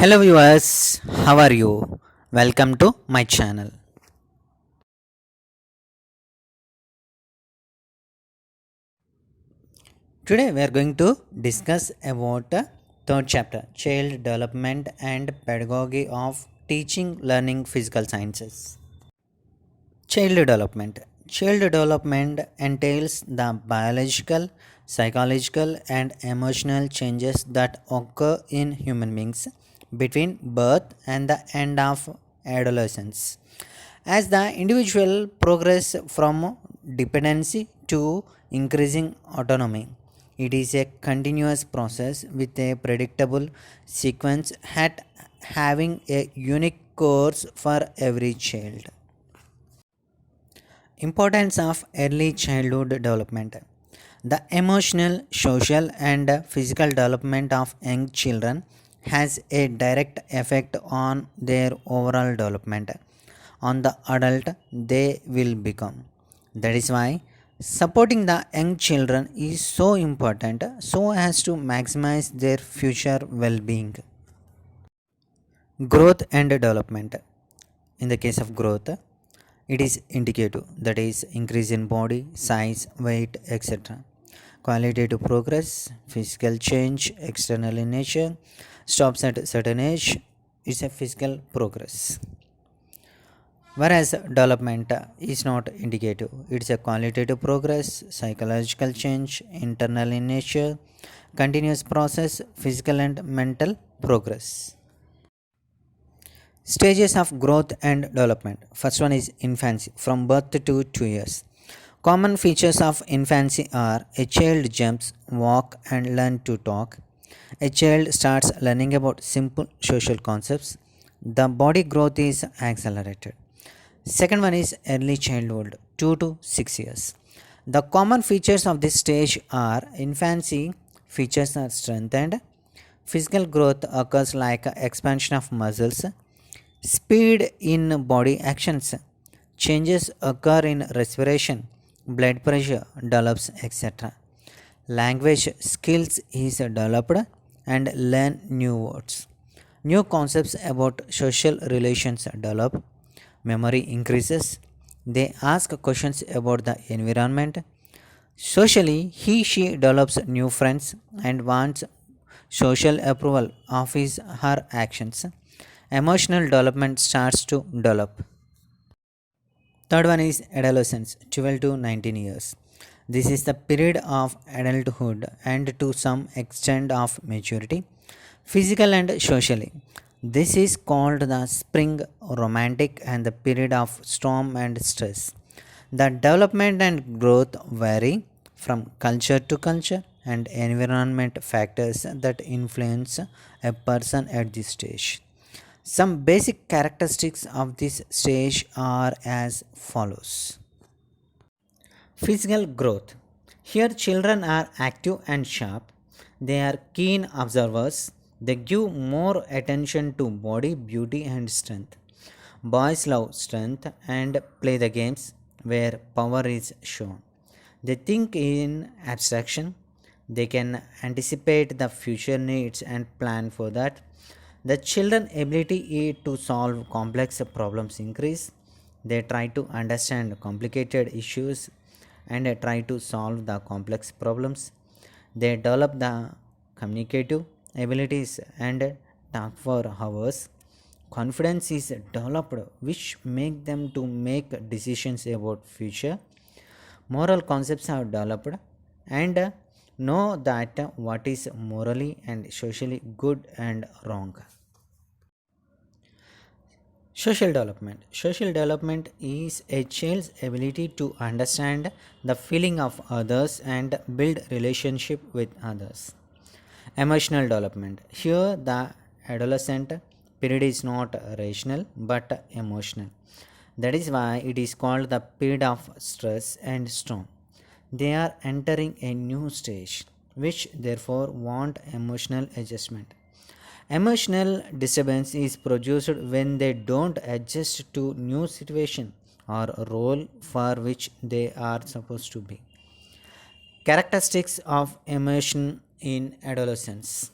Hello viewers, how are you? Welcome to my channel. Today we are going to discuss about third chapter, Child Development and Pedagogy of Teaching Learning Physical Sciences. Child development. Child development entails the biological, psychological, and emotional changes that occur in human beings between birth and the end of adolescence. As the individual progress from dependency to increasing autonomy, it is a continuous process with a predictable sequence at having a unique course for every child. Importance of early childhood development. The emotional, social, and physical development of young children has a direct effect on their overall development, on the adult they will become. That is why supporting the young children is so important so as to maximize their future well being. Growth and development. In the case of growth, it is indicative, that is, increase in body, size, weight, etc. Qualitative progress, physical change, external in nature, stops at certain age, is a physical progress. Whereas development is not indicative, it's a qualitative progress, psychological change, internal in nature, continuous process, physical and mental progress. Stages of growth and development. First one is infancy, from birth to 2 years. Common features of infancy are a child jumps, walk, and learn to talk. A child starts learning about simple social concepts. The body growth is accelerated. Second one is early childhood, 2 to 6 years. The common features of this stage are infancy features are strengthened. Physical growth occurs like expansion of muscles, speed in body actions, changes occur in respiration, blood pressure develops, etc. Language skills is developed and learn new words. New concepts about social relations develop. Memory increases. They ask questions about the environment. Socially, he/she develops new friends and wants social approval of his/her actions. Emotional development starts to develop. Third one is adolescence, 12 to 19 years. This is the period of adulthood and to some extent of maturity, physical and socially. This is called the spring romantic and the period of storm and stress. The development and growth vary from culture to culture and environment factors that influence a person at this stage. Some basic characteristics of this stage are as follows. Physical growth. Here, children are active and sharp. They are keen observers. They give more attention to body, beauty, and strength. Boys love strength and play the games where power is shown. They think in abstraction. They can anticipate the future needs and plan for that. The children ability to solve complex problems increase. They try to understand complicated issues and try to solve the complex problems. They develop the communicative abilities and talk for hours. Confidence is developed which make them to make decisions about future. Moral concepts are developed and know that what is morally and socially good and wrong. Social development. Social development is a child's ability to understand the feeling of others and build relationship with others. Emotional development. Here the adolescent period is not rational but emotional. That is why it is called the period of stress and storm. They are entering a new stage which therefore want emotional adjustment. Emotional disturbance is produced when they don't adjust to new situation or role for which they are supposed to be. Characteristics of emotion in adolescence.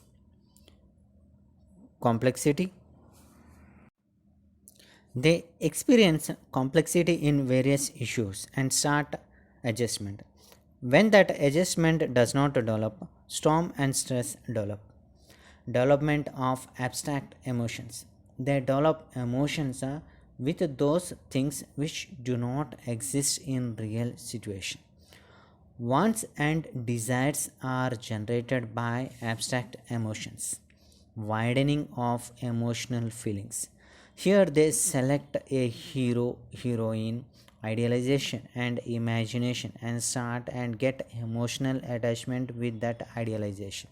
complexity. They experience complexity in various issues and start adjustment. When that adjustment does not develop, storm and stress develop. Development of abstract emotions. They develop emotions with those things which do not exist in real situation. Wants and desires are generated by abstract emotions, widening of emotional feelings. Here they select a hero, heroine, idealization and imagination and start and get emotional attachment with that idealization.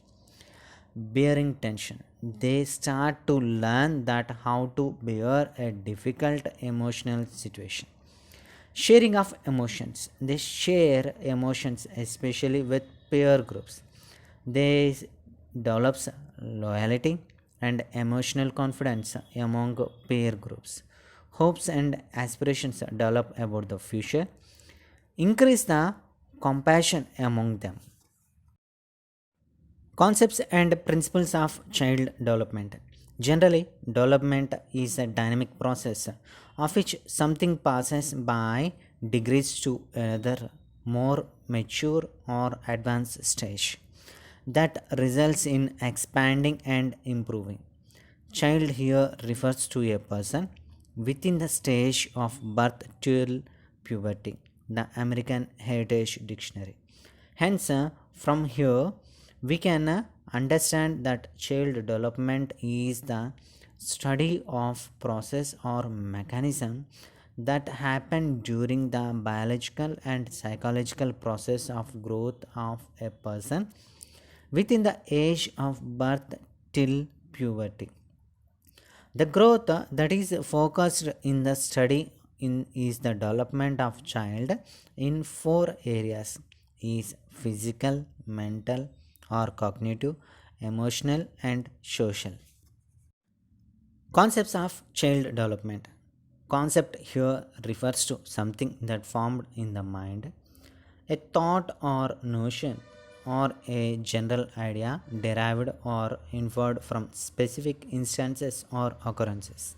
Bearing tension. They start to learn that how to bear a difficult emotional situation. Sharing of emotions. They share emotions especially with peer groups. They develops loyalty and emotional confidence among peer groups. Hopes and aspirations develop about the future. Increase the compassion among them. Concepts and principles of child development. Generally, development is a dynamic process of which something passes by degrees to another more mature or advanced stage that results in expanding and improving. Child here refers to a person within the stage of birth till puberty, the American Heritage Dictionary. Hence, from here, we can understand that child development is the study of process or mechanism that happen during the biological and psychological process of growth of a person within the age of birth till puberty. The growth that is focused in the study in is the development of child in four areas is physical, mental or cognitive, emotional and social. Concepts of child development. Concept here refers to something that formed in the mind, a thought or notion or a general idea derived or inferred from specific instances or occurrences.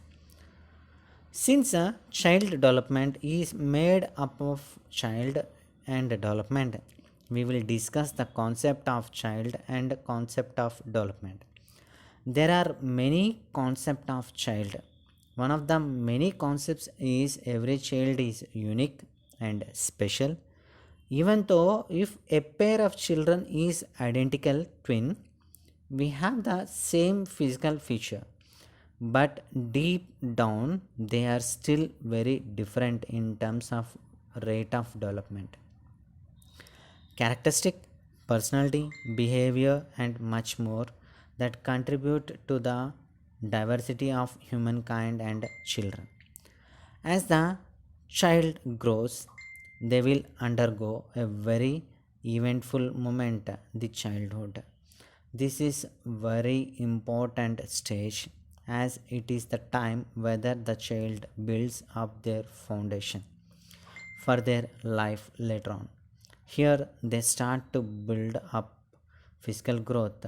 Since child development is made up of child and development, we will discuss the concept of child and concept of development. There are many concepts of child. One of the many concepts is every child is unique and special. Even though if a pair of children is identical twin, we have the same physical feature, but deep down they are still very different in terms of rate of development. Characteristic, personality, behavior, and much more that contribute to the diversity of humankind and children. As the child grows, they will undergo a very eventful moment, the childhood. This is very important stage as it is the time whether the child builds up their foundation for their life later on. Here they start to build up physical growth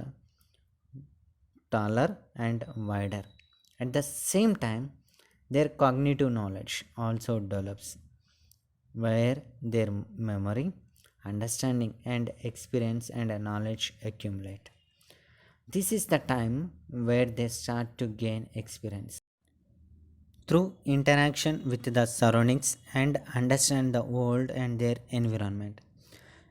taller and wider. At the same time, their cognitive knowledge also develops, where their memory, understanding, and experience and knowledge accumulate. This is the time where they start to gain experience through interaction with the surroundings and understand the world and their environment.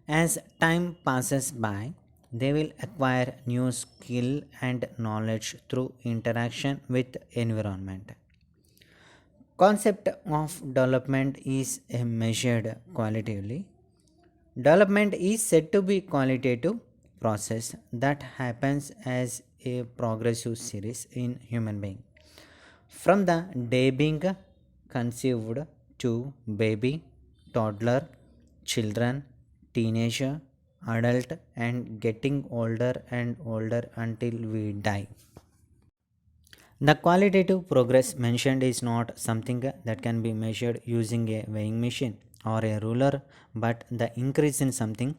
As time passes by, they will acquire new skill and knowledge through interaction with environment. Concept of development is measured qualitatively. Development is said to be qualitative process that happens as a progressive series in human being. From the day being conceived to baby, toddler, children, teenager, adult, and getting older and older until we die. The qualitative progress mentioned is not something that can be measured using a weighing machine or a ruler, but the increase in something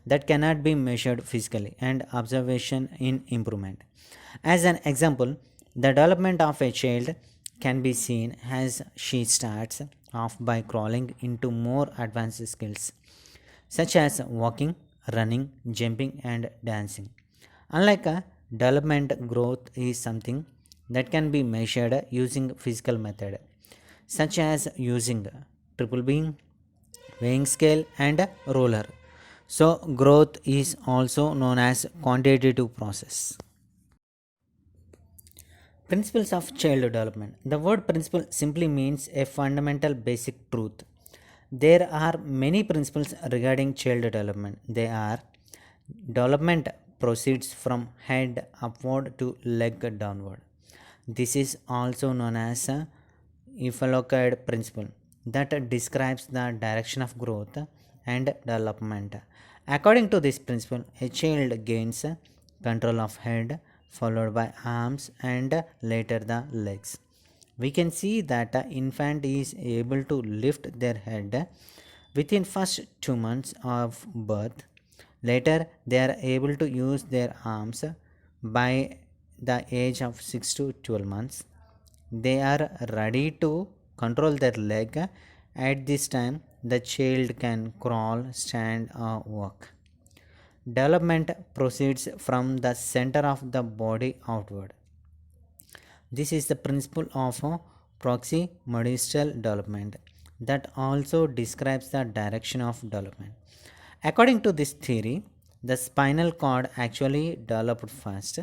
that cannot be measured physically and observation in improvement. As an example, The development of a child can be seen as she starts off by crawling into more advanced skills such as walking, running, jumping, and dancing. Unlike a development, growth is something that can be measured using physical method such as using triple beam, weighing scale, and roller. So growth is also known as quantitative process. Principles of child development. The word principle simply means a fundamental basic truth. There are many principles regarding child development. They are: development proceeds from head upward to leg downward. This is also known as a Euphaloid principle that describes the direction of growth and development. According to this principle, a child gains control of head, followed by arms, and later the legs. We can see that the infant is able to lift their head within first 2 months of birth. Later, they are able to use their arms by the age of 6 to 12 months. They are ready to control their leg. At this time, the child can crawl, stand, or walk. Development proceeds from the center of the body outward. This is the principle of proximodistal development that also describes the direction of development. According to this theory, the spinal cord actually developed first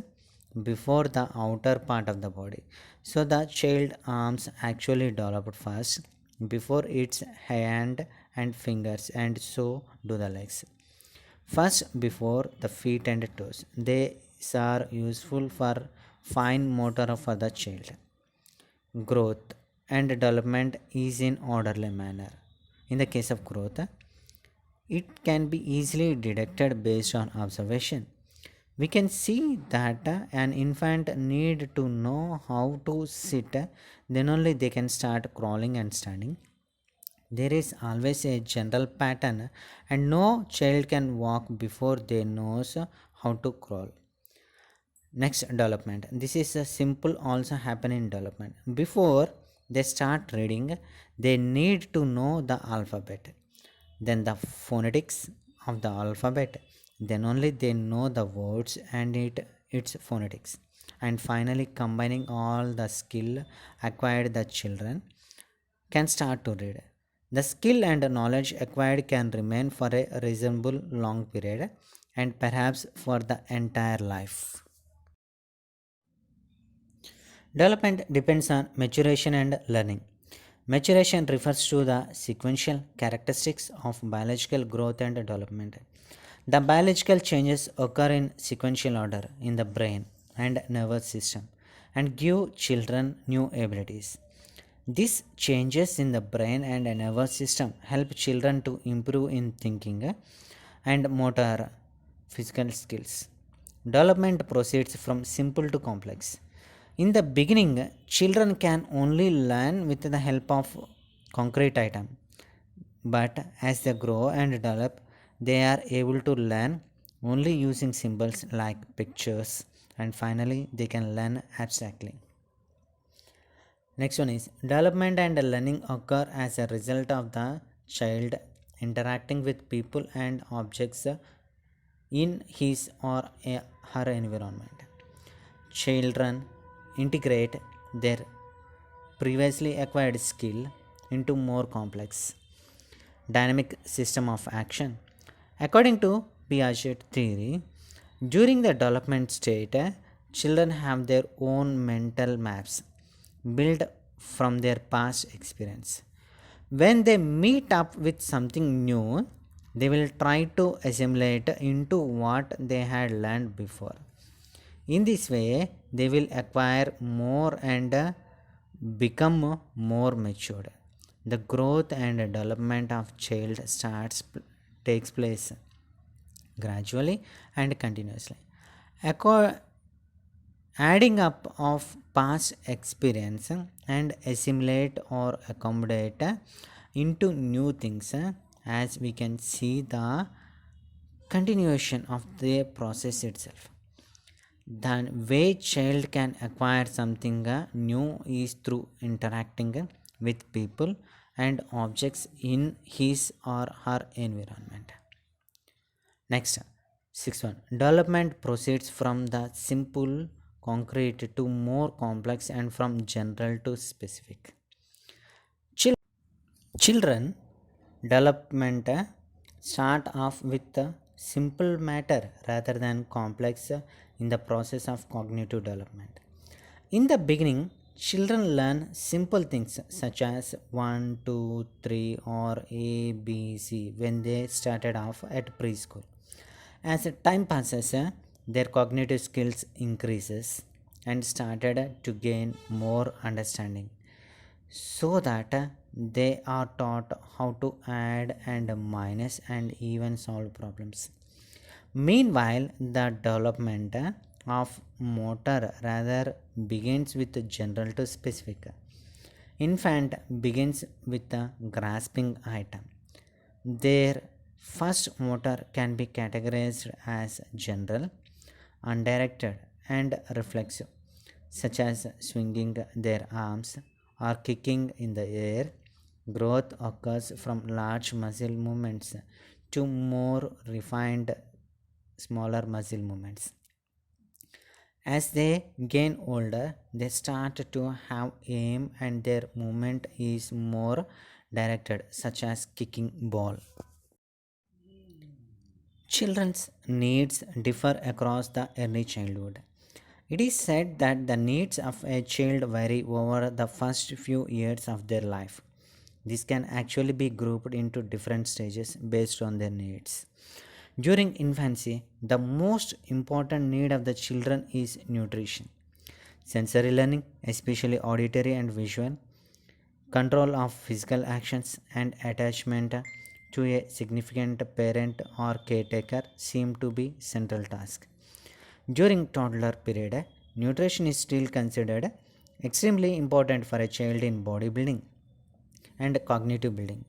before the outer part of the body. So the child arms actually developed first before its hand and fingers, and so do the legs. First before the feet and toes. These are useful for fine motor for the child. Growth and development is in orderly manner. In the case of growth, it can be easily detected based on observation. We can see that an infant need to know how to sit, then only they can start crawling and standing. There is always a general pattern, and no child can walk before they knows how to crawl. Next, development. This is a simple also happen in development. Before they start reading, they need to know the alphabet, then the phonetics of the alphabet, then only they know the words and its phonetics, and finally combining all the skill acquired, the children can start to read. The skill and knowledge acquired can remain for a reasonable long period and perhaps for the entire life. Development depends on maturation and learning. Maturation refers to the sequential characteristics of biological growth and development. The biological changes occur in sequential order in the brain and nervous system and give children new abilities. These changes in the brain and nervous system help children to improve in thinking and motor physical skills. Development proceeds from simple to complex. In the beginning, children can only learn with the help of concrete item, but as they grow and develop, they are able to learn only using symbols like pictures, and finally they can learn abstractly. Next one is development and learning occur as a result of the child interacting with people and objects in his or her environment. Children integrate their previously acquired skill into more complex dynamic system of action. According to Piaget theory, during the development state, children have their own mental maps built from their past experience. When they meet up with something new, they will try to assimilate into what they had learned before. In this way, they will acquire more and become more matured. The growth and development of child takes place gradually and continuously. Adding up of past experience and assimilate or accommodate into new things, as we can see the continuation of the process itself. The way child can acquire something new is through interacting with people and objects in his or her environment. Next, sixth one. Development proceeds from the simple, concrete to more complex and from general to specific. Children development start off with simple matter rather than complex in the process of cognitive development. In the beginning, children learn simple things such as 1, 2, 3 or A, B, C when they started off at preschool. As time passes, their cognitive skills increases and started to gain more understanding so that they are taught how to add and minus and even solve problems. Meanwhile, the development of motor rather begins with general to specific. Infant begins with the grasping item. Their first motor can be categorized as general, undirected, and reflexive, such as swinging their arms or kicking in the air. Growth occurs from large muscle movements to more refined, smaller muscle movements. As they gain older, they start to have aim and their movement is more directed, such as kicking ball. Children's needs differ across the early childhood. It is said that the needs of a child vary over the first few years of their life. This can actually be grouped into different stages based on their needs. During infancy, the most important need of the children is nutrition. Sensory learning, especially auditory and visual, control of physical actions, and attachment to a significant parent or caretaker seem to be central tasks. During toddler period, nutrition is still considered extremely important for a child in bodybuilding and cognitive building.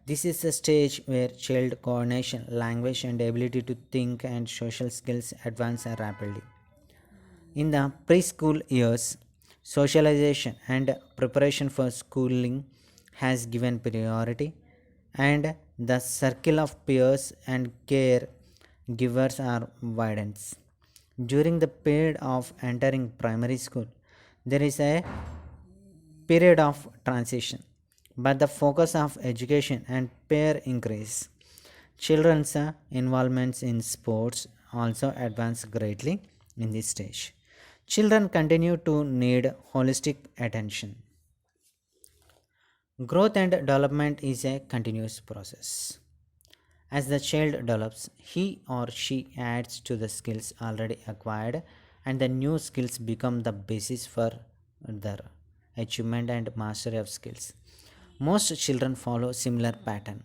This is a stage where child coordination, language, and ability to think and social skills advance rapidly. In the preschool years, socialization and preparation for schooling has given priority, and the circle of peers and care givers are widens. During the period of entering primary school, there is a period of transition, but the focus of education and peer increase. Children's involvements in sports also advance greatly in this stage. Children continue to need holistic attention. Growth and development is a continuous process. As the child develops, he or she adds to the skills already acquired, and the new skills become the basis for their achievement and mastery of skills. Most children follow similar pattern.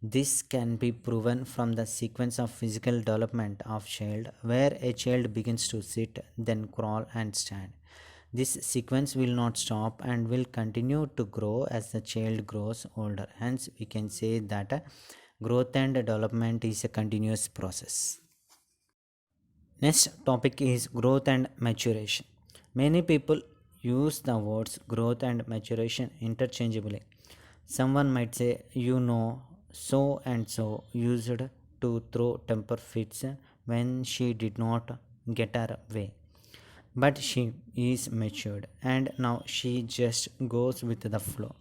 This can be proven from the sequence of physical development of child where a child begins to sit, then crawl and stand. This sequence will not stop and will continue to grow as the child grows older. Hence, we can say that growth and development is a continuous process. Next topic is growth and maturation. Many people use the words growth and maturation interchangeably. Someone might say, you know, so and so used to throw temper fits when she did not get her way. But she is matured and now she just goes with the flow.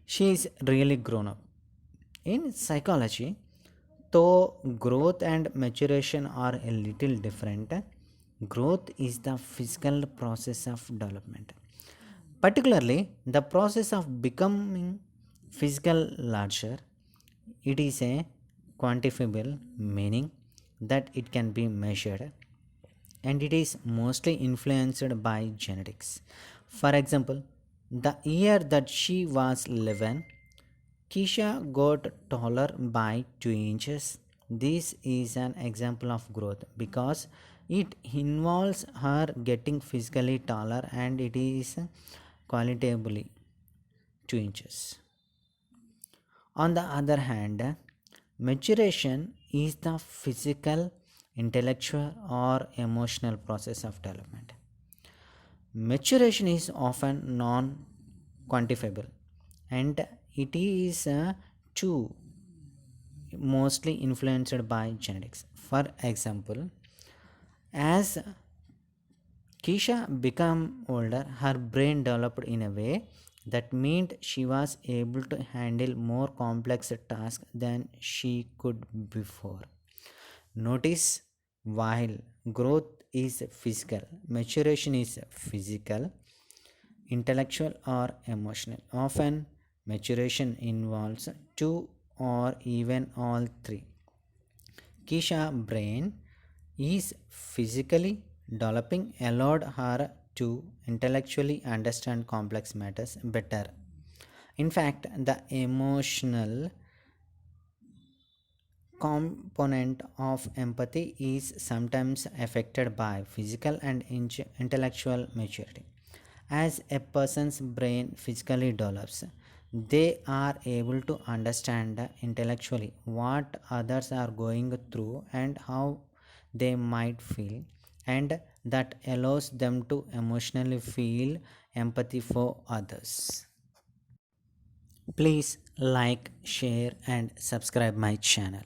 She is really grown up. In psychology, though growth and maturation are a little different, growth is the physical process of development. Particularly, the process of becoming physical larger, it is a quantifiable, meaning that it can be measured, and it is mostly influenced by genetics. For example, the year that she was 11, Keisha got taller by 2 inches. This is an example of growth because it involves her getting physically taller and it is qualitatively 2 inches. On the other hand, maturation is the physical intellectual or emotional process of development. Maturation is often non quantifiable and it is too mostly influenced by genetics. For example, as Keisha became older, her brain developed in a way that meant she was able to handle more complex tasks than she could before. Notice while growth is physical, maturation is physical, intellectual, or emotional. Often, maturation involves two or even all three. Kisha brain is physically developing allowed her to intellectually understand complex matters better. In fact, the emotional component of empathy is sometimes affected by physical and intellectual maturity. As a person's brain physically develops, they are able to understand intellectually what others are going through and how they might feel, and that allows them to emotionally feel empathy for others. Please like, share, and subscribe my channel.